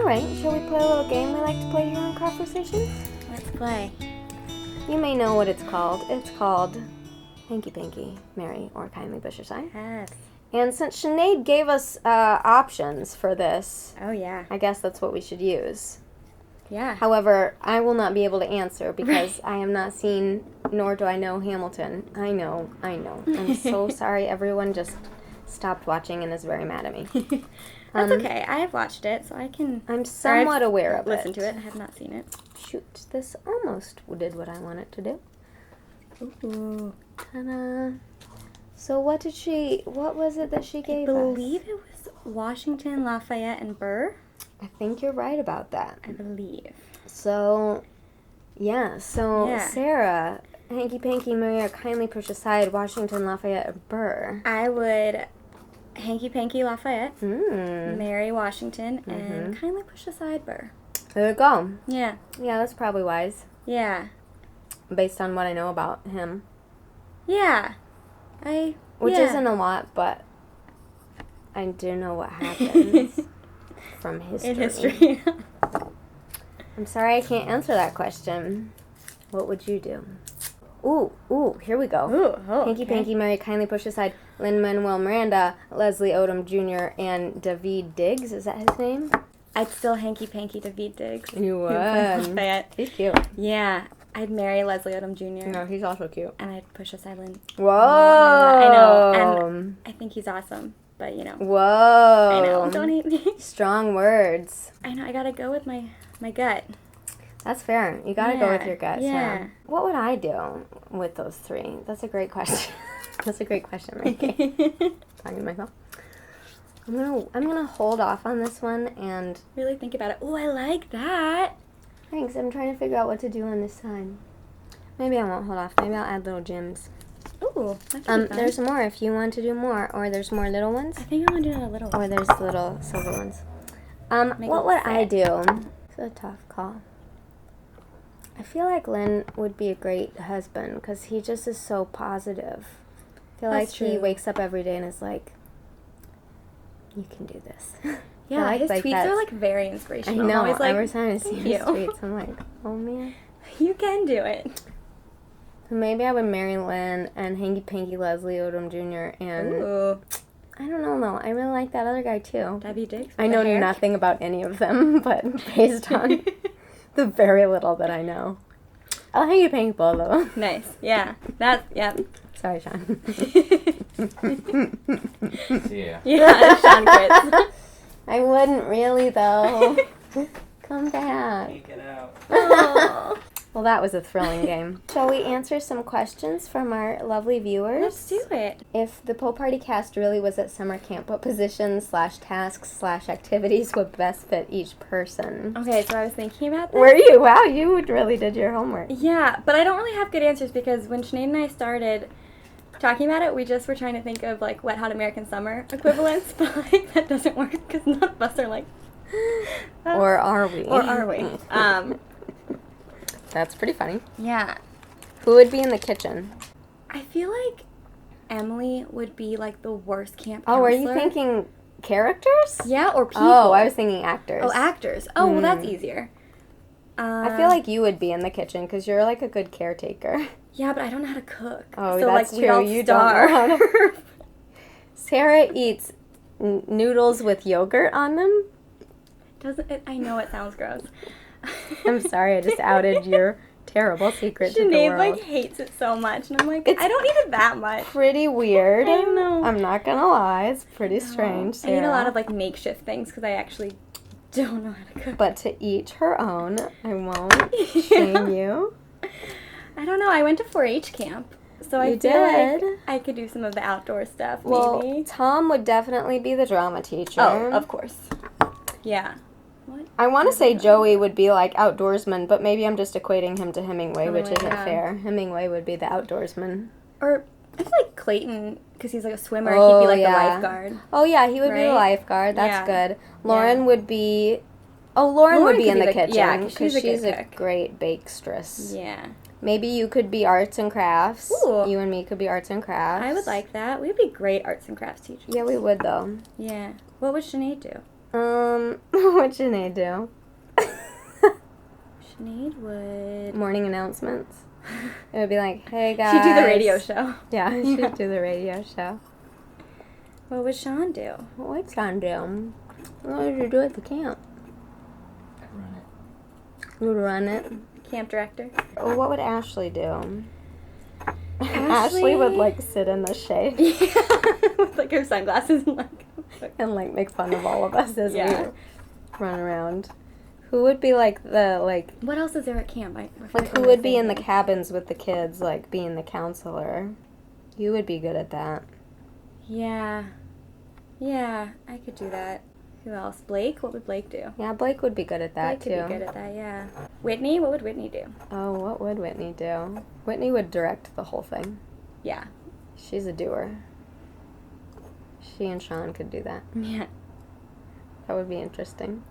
Alright, shall we play a little game we like to play here on Craftversations? Let's play. You may know what it's called. It's called Hanky Panky, Marry, or Kindly Push Aside. Yes. And since Sinead gave us options for this, Oh, yeah. I guess that's what we should use. Yeah. However, I will not be able to answer because I have not seen, nor do I know Hamilton. I know. I'm so sorry. Everyone just stopped watching and is very mad at me. That's okay. I have watched it, so I can... I'm somewhat aware of it. Listen to it. I have not seen it. Shoot, this almost did what I wanted to do. Ooh. Ta-da. So what was it that she gave us? I believe it was Washington, Lafayette, and Burr. I think you're right about that. I believe. So, yeah. Sarah, Hanky Panky, Marry, or Kindly Push Aside, Washington, Lafayette, or Burr. I would Hanky Panky, Lafayette, Mm. Marry, Washington, and Kindly Push Aside, Burr. There you go. Yeah. Yeah, that's probably wise. Yeah. Based on what I know about him. Yeah. Which isn't a lot, but I do know what happens from history. In history. I'm sorry I can't answer that question. What would you do? Ooh, here we go. Ooh, oh, Hanky Panky, Marry, Kindly Push Aside, Lin-Manuel Miranda, Leslie Odom Jr., and David Diggs. Is that his name? I'd still Hanky Panky David Diggs. You would. Lafayette. He's cute. Yeah. I'd marry Leslie Odom Jr. No, he's also cute. And I'd push aside Lynn. Whoa. I know. And I think he's awesome. But, you know. Whoa. I know. Don't hate me. Strong words. I know. I gotta go with my gut. That's fair. You gotta go with your gut, yeah. Sam. What would I do with those three? That's a great question. That's a great question, Mikey. Talking to myself. I'm gonna hold off on this one and really think about it. Oh, I like that. Thanks. I'm trying to figure out what to do on this side. Maybe I won't hold off. Maybe I'll add little gems. Ooh, that could be fun. There's more if you want to do more, or there's more little ones. I think I want to do a little one. Or there's little silver ones. What would I do? It's a tough call. I feel like Lynn would be a great husband because he just is so positive. I feel like he wakes up every day and is like, "You can do this." Yeah, his tweets are like very inspirational. I know. I'm always like, every time I see his tweets, I'm like, "Oh man, you can do it." So maybe I would marry Lynn and Hanky Panky Leslie Odom Jr. and Ooh. I don't know though. I really like that other guy too. Debby Diggs. I know nothing about any of them, but based on the very little that I know, I'll Hanky Panky both of them. Nice. Yeah. Yeah. Sorry, Sean. Yeah. Yeah, Sean quits. I wouldn't really though. Come back. Take it out. Oh. Well, that was a thrilling game. Shall we answer some questions from our lovely viewers? Let's do it. If the Poe Party cast really was at summer camp, what positions / tasks / activities would best fit each person? Okay, so I was thinking about this. Were you? Wow, you really did your homework. Yeah, but I don't really have good answers because when Sinead and I started talking about it, we just were trying to think of like Wet Hot American Summer equivalents, but like that doesn't work because none of us are like. Or are we? Or are we? That's pretty funny. Yeah. Who would be in the kitchen? I feel like Emily would be like the worst camp Oh, counselor. are you thinking characters? Yeah, or people. Oh, I was thinking actors. Oh, actors. Oh, well, that's easier. I feel like you would be in the kitchen because you're like a good caretaker. Yeah, but I don't know how to cook. Oh, so, that's like, true. You don't know how to. Sarah eats noodles with yogurt on them. Doesn't it? I know it sounds gross. I'm sorry, I just outed your terrible secret to the Sinead, world. like, hates it so much, and I'm like, I don't eat it that much. Pretty weird. I know. I'm not gonna lie, it's pretty strange, Sarah. I eat a lot of, like, makeshift things because I actually don't know how to cook. But to each her own, I won't shame you. I don't know, I went to 4-H camp, so I feel like I could do some of the outdoor stuff, Well, maybe. Tom would definitely be the drama teacher. Oh, of course. Yeah. What? I want to say Joey would be like outdoorsman, but maybe I'm just equating him to Hemingway, which isn't yeah. fair. Hemingway would be the outdoorsman. Or I feel like Clayton, because he's like a swimmer, Oh, he'd be like yeah. the lifeguard. Oh yeah, he would be the Right? lifeguard. That's Yeah. good. Lauren would be. Oh, Lauren would be could in be the the- kitchen yeah, 'cause because she's a she's good a cook. great bakestress. Yeah. Maybe you could be arts and crafts. Ooh. You and me could be arts and crafts. I would like that. We'd be great arts and crafts teachers. Yeah, we would though. Yeah. What would Sinead do? What'd Sinead do? Sinead would... Morning announcements. It would be like, hey guys. She'd do the radio show. Yeah, she'd do the radio show. What would Sean do? What would Sean do? What would you do at the camp? I'd run it. You would run it? Camp director. Well, what would Ashley do? Ashley would, like, sit in the shade. Yeah. With, like, her sunglasses and, like... And, like, make fun of all of us as Yeah. we run around. Who would be, like, the, like... What else is there at camp? Like, who would be in the cabins with the kids, like, being the counselor? You would be good at that. Yeah. Yeah, I could do that. Who else? Blake? What would Blake do? Yeah, Blake would be good at that, Blake too. could be good at that, yeah. Whitney? What would Whitney do? Oh, what would Whitney do? Whitney would direct the whole thing. Yeah. She's a doer. She and Sean could do that. Yeah. That would be interesting.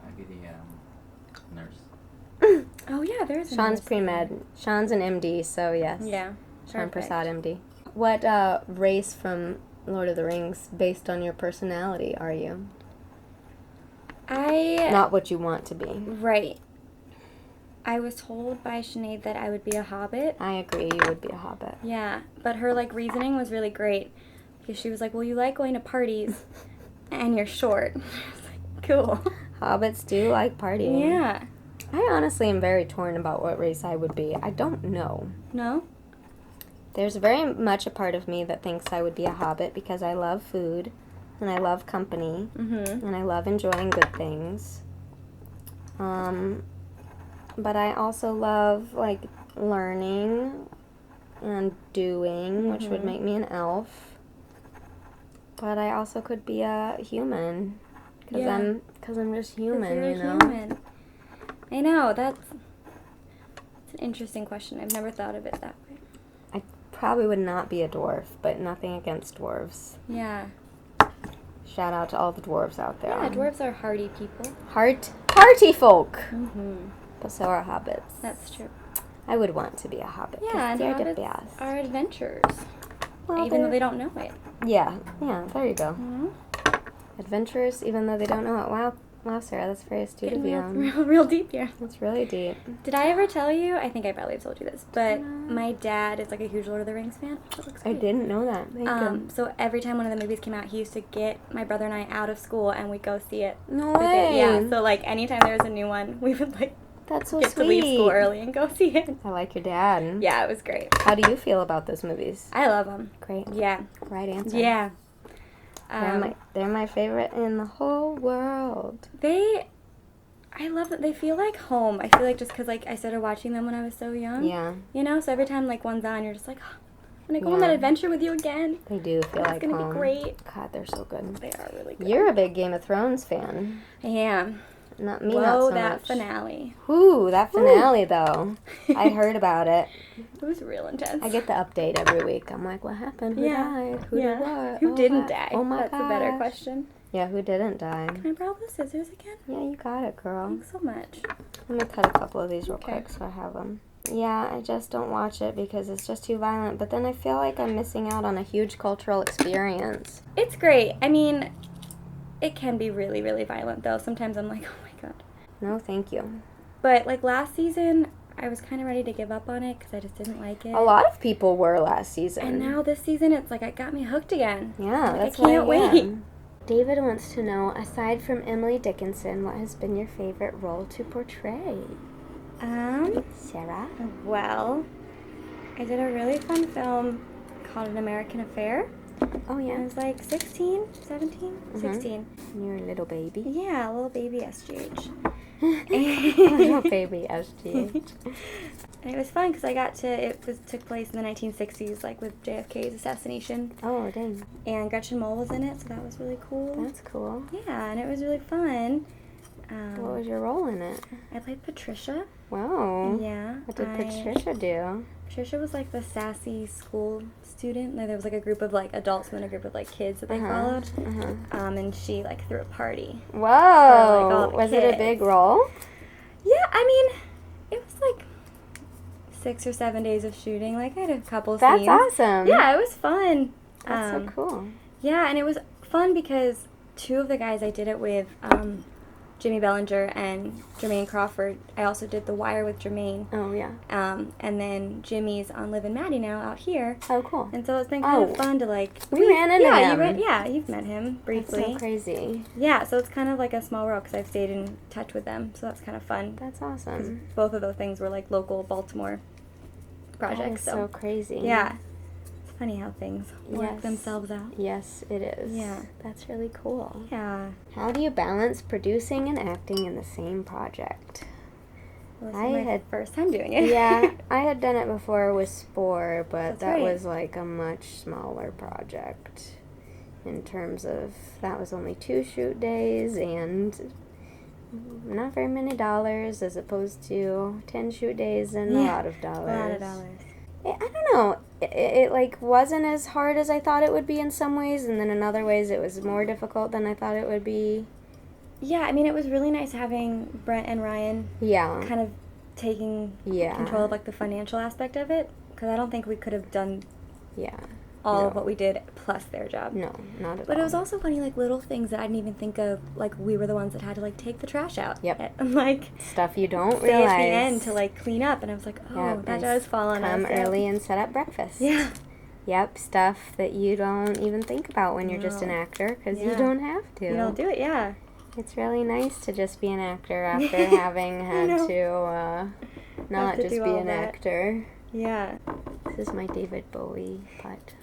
I'd be the nurse. Oh, yeah, there's a Sean's nurse. pre-med. Sean's an MD, so yes. Yeah. Sean Perfect. Persaud, MD. What race from Lord of the Rings, based on your personality, are you? Not what you want to be. Right. I was told by Sinead that I would be a hobbit. I agree, you would be a hobbit. Yeah, but her, like, reasoning was really great. Because she was like, well, you like going to parties, and you're short. I was like, cool. Hobbits do like partying. Yeah. I honestly am very torn about what race I would be. I don't know. No? There's very much a part of me that thinks I would be a hobbit because I love food, and I love company, Mm-hmm. and I love enjoying good things. But I also love, like, learning and doing, which would make me an elf. But I also could be a human, because Yeah. I'm just human, You're you know? human. I know, that's an interesting question. I've never thought of it that way. I probably would not be a dwarf, but nothing against dwarves. Yeah. Shout out to all the dwarves out there. Yeah, dwarves are hardy people. Party folk! Mm-hmm. But so are hobbits. That's true. I would want to be a hobbit. 'cause Yeah, and they're the hobbits best. are adventurers. Well, even though they're- they don't know it. Yeah, there you go. Mm-hmm. Adventurers, even though they don't know it. Wow, Sarah, that's very astute of you. Real deep here. That's really deep. Did I ever tell you? I think I probably have told you this, but No. my dad is like a huge Lord of the Rings fan. That looks I great. didn't know that. Thank you. So every time one of the movies came out, he used to get my brother and I out of school and we'd go see it. No the day- way. Yeah, so like anytime there was a new one, we would like That's so get sweet. to leave school early and go see it. I like your dad. Yeah, it was great. How do you feel about those movies? I love them. Great. Yeah. Right answer. Yeah. They're my favorite in the whole world. I love that they feel like home. I feel like just because like I started watching them when I was so young. Yeah, You know, so every time like one's on, you're just like, oh, I'm gonna go on Yeah. that adventure with you again. they do feel It's like gonna home. be great. God, they're so good. They are really good. You're a big Game of Thrones fan. I am. Not me, Whoa, not so that much. finale. Whoo, that finale though. I heard about it. It was real intense. I get the update every week. I'm like, what happened? Who Yeah. died? Who did what? Who Oh, didn't my- die? Oh my That's a better gosh. question. Yeah, who didn't die? Can I borrow the scissors again? Yeah, you got it, girl. Thanks so much. Let me cut a couple of these real Okay. quick so I have them. Yeah, I just don't watch it because it's just too violent. But then I feel like I'm missing out on a huge cultural experience. It's great. I mean, it can be really, really violent though. Sometimes I'm like, oh my god. No, thank you. But like last season, I was kind of ready to give up on it because I just didn't like it. A lot of people were last season. And now this season, it's like it got me hooked again. Yeah, Like, that's I can't why, yeah. wait. David wants to know, aside from Emily Dickinson, what has been your favorite role to portray? Sarah? Well, I did a really fun film called An American Affair. Oh, I yeah. was like 16, 17, Mhm. 16. You're a little baby. Yeah, a little baby SGH. Little baby SGH. And it was fun because I got to, took place in the 1960s, like with JFK's assassination. Oh, dang. And Gretchen Mol was in it, so that was really cool. That's cool. Yeah, and it was really fun. What was your role in it? I played Patricia. Wow. Yeah. What did Patricia do? Patricia was like the sassy school student. Like, there was like a group of like adults and then a group of like kids that they followed. And she like threw a party. Whoa. all the Was it a kids. big role? Yeah, I mean, it was like 6 or 7 days of shooting. Like, I had a couple That's scenes. awesome. Yeah, it was fun. That's so cool. Yeah, and it was fun because two of the guys I did it with, Jimmy Bellinger and Jermaine Crawford. I also did The Wire with Jermaine. Oh, yeah. And then Jimmy's on Liv and Maddie now out here. Oh, cool. And so it's been kind of fun to like... We ran into him. You've met him briefly. That's so crazy. Yeah, so it's kind of like a small world because I've stayed in touch with them. So that's kind of fun. That's awesome. Both of those things were like local Baltimore projects. That is so crazy. Yeah. It's funny how things work Yes. themselves out. Yes, it is. Yeah. That's really cool. Yeah. How do you balance producing and acting in the same project? Well, this is my first time doing it. Yeah, I had done it before with Spore, but That's that right. was like a much smaller project in terms of that was only 2 shoot days and not very many dollars as opposed to 10 shoot days and a lot of dollars. A lot of dollars. I don't know. It like wasn't as hard as I thought it would be in some ways, and then in other ways it was more difficult than I thought it would be. Yeah, I mean, it was really nice having Brent and Ryan Yeah. kind of taking control of like the financial aspect of it, because I don't think we could have done all of what we did plus their job. No, not at all. But it was also funny, like little things that I didn't even think of. Like we were the ones that had to like take the trash out. Yep. And like Stuff you don't stay realize. at the end to like clean up, and I was like, oh, that does fall on us. Come early and set up breakfast. Yeah. Yep, stuff that you don't even think about when you're just an actor, because you don't have to. You don't do it, yeah. It's really nice to just be an actor after having had to not to just do be all an that. actor. Yeah. This is my David Bowie putt.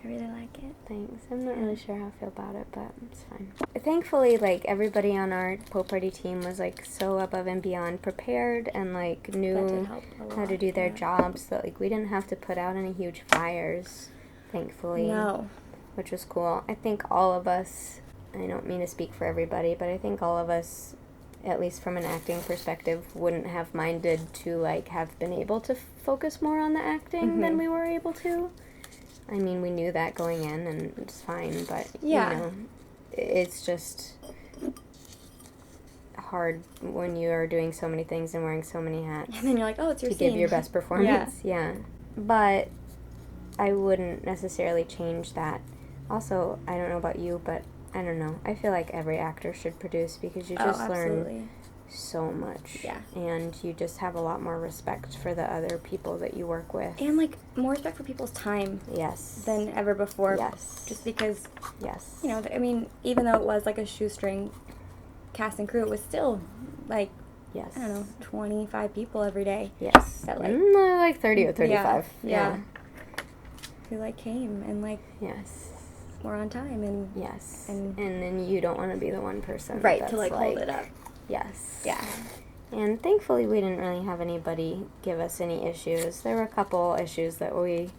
I really like it. Thanks. I'm not really sure how I feel about it, but it's fine. Thankfully, like, everybody on our Poe Party team was, like, so above and beyond prepared and, like, That did knew help a how to lot, do their yeah. jobs, that, like, we didn't have to put out any huge fires, thankfully. No. Which was cool. I think all of us, I don't mean to speak for everybody, but I think all of us, at least from an acting perspective, wouldn't have minded to, like, have been able to focus more on the acting than we were able to. I mean, we knew that going in, and it's fine, but, you know, it's just hard when you are doing so many things and wearing so many hats. And then you're like, oh, it's your to scene. give your best performance. Yeah. But I wouldn't necessarily change that. Also, I don't know about you, but I don't know. I feel like every actor should produce because you just learn so much. Yeah. And you just have a lot more respect for the other people that you work with. And, like, more respect for people's time. Yes. Than ever before. Yes. Just because, Yes. you know, I mean, even though it was, like, a shoestring cast and crew, it was still, like, Yes. I don't know, 25 people every day. Yes. That, like, like 30 or 35. Yeah. Who, like, came and, like, Yes. were on time and... Yes. And then you don't want to be the one person. Right, that's to, like, hold it up. Yes. Yeah. And thankfully we didn't really have anybody give us any issues. There were a couple issues that we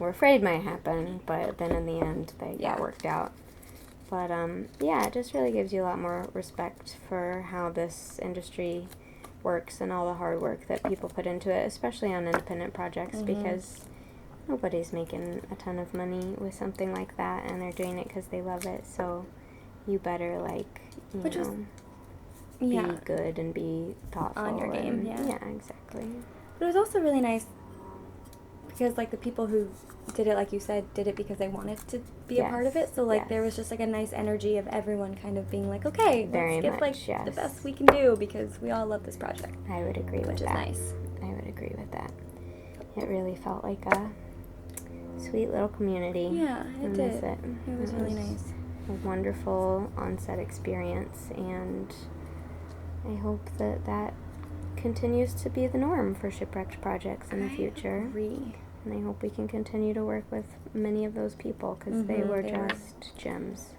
were afraid might happen, but then in the end they got worked out. But yeah, it just really gives you a lot more respect for how this industry works and all the hard work that people put into it, especially on independent projects, because nobody's making a ton of money with something like that, and they're doing it because they love it. So you better, like, you know, be good and be thoughtful. On your game, yeah. Yeah, exactly. But it was also really nice because, like, the people who did it, like you said, did it because they wanted to be a part of it. So, like, there was just, like, a nice energy of everyone kind of being like, okay, let's give, like, the best we can do because we all love this project. I would agree with that. Which is nice. I would agree with that. It really felt like a sweet little community. Yeah, it did. It was really nice. A wonderful on-set experience, and I hope that that continues to be the norm for Shipwrecked projects in the future. I agree. And I hope we can continue to work with many of those people because they were just gems.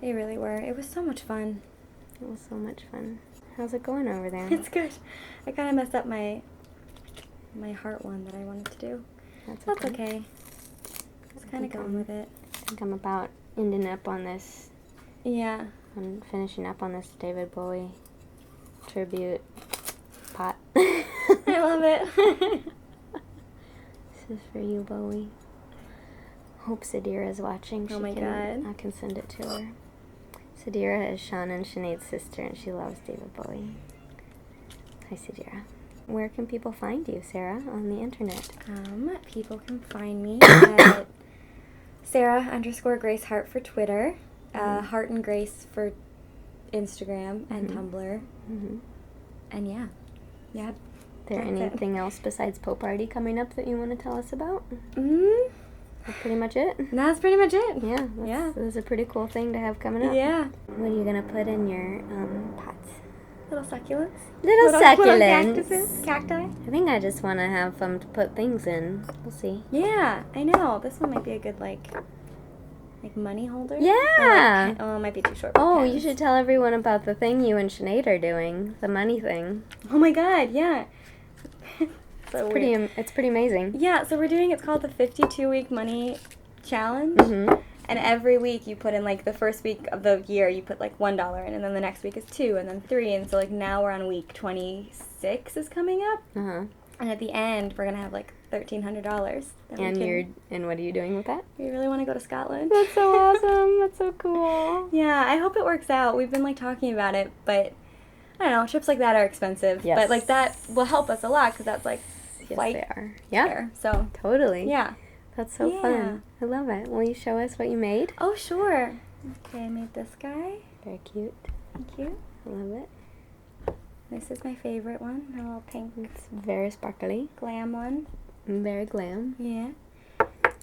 They really were. It was so much fun. It was so much fun. How's it going over there? It's good. I kind of messed up my heart one that I wanted to do. That's okay. Just kind of going with it. I think I'm about ending up on this. Yeah. I'm finishing up on this David Bowie tribute pot. I love it. This is for you, Bowie. Hope Sadira is watching. Oh my God. I can send it to her. Sadira is Sean and Sinead's sister, and she loves David Bowie. Hi, Sadira. Where can people find you, Sarah, on the internet? People can find me at Sarah _Grace Hart for Twitter. Heart and Grace for Instagram and Mm-hmm. Tumblr. Mm-hmm. And yeah. Is there anything else besides Poe Party coming up that you want to tell us about? That's pretty much it? That's pretty much it. Yeah, that's a pretty cool thing to have coming up. Yeah. What are you going to put in your pots? Little succulents. Little succulents. Cactuses. Cacti. I think I just want to have them to put things in. We'll see. Yeah, I know. This one might be a good, like money holder. Yeah. It might be too short. Oh, you should tell everyone about the thing you and Sinead are doing. The money thing. Oh my god, yeah. So It's pretty amazing. Yeah, so we're doing, it's called the 52-week money challenge. Mm-hmm. And every week you put in, like, the first week of the year you put, like, $1 in, and then the next week is 2, and then 3, and so, like, now we're on week 26 is coming up. Uh-huh. And at the end, we're going to have, like, $1,300. And what are you doing with that? We really want to go to Scotland. That's so awesome. That's so cool. Yeah, I hope it works out. We've been, like, talking about it, but, I don't know, trips like that are expensive. Yes. But, like, that will help us a lot, because that's, like, Yes, flight they are. Yeah. fare. So, Totally. yeah. That's so fun. I love it. Will you show us what you made? Oh, sure. Okay, I made this guy. Very cute. Thank you. I love it. This is my favorite one, a little pink It's very sparkly. glam one. And very glam. Yeah.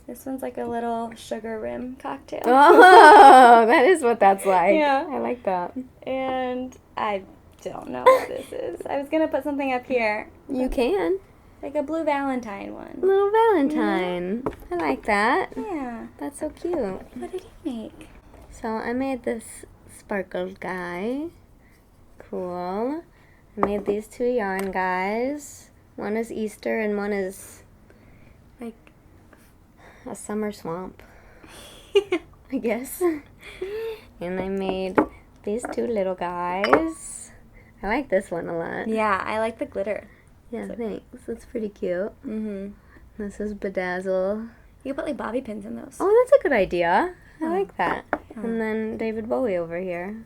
This one's like a little sugar rim cocktail. Oh, that is what that's like. Yeah. I like that. And I don't know what this is. I was going to put something up here. You can. Like a blue Valentine one. Little Valentine. I like that. Yeah. That's so cute. What did you make? So I made this sparkled guy. Cool. I made these 2 yarn guys. One is Easter and one is Like a summer swamp, I guess. And I made these 2 little guys. I like this one a lot. Yeah, I like the glitter. Yeah, thanks. It's pretty cute. Mm-hmm. This is Bedazzle. You can put like bobby pins in those. Oh, that's a good idea. I Oh. like that. And then David Bowie over here.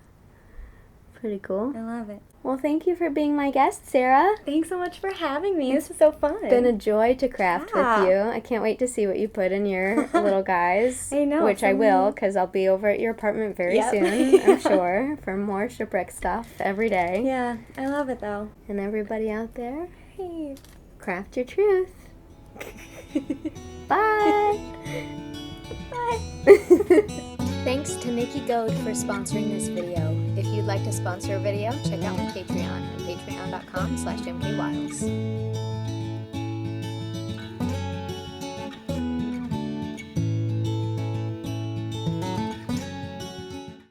Pretty cool. I love it. Well, thank you for being my guest, Sarah. Thanks so much for having me. This was so fun. It's been a joy to craft Yeah. with you. I can't wait to see what you put in your little guys. I know, Which for I will, me. because I'll be over at your apartment very Yep. soon, I'm sure, for more shipwreck stuff every day. Yeah, I love it though. And everybody out there, Hey. craft your truth. Bye. Bye. Thanks to Nikki Goad for sponsoring this video. If you'd like to sponsor a video, check out my Patreon at patreon.com/mkwiles.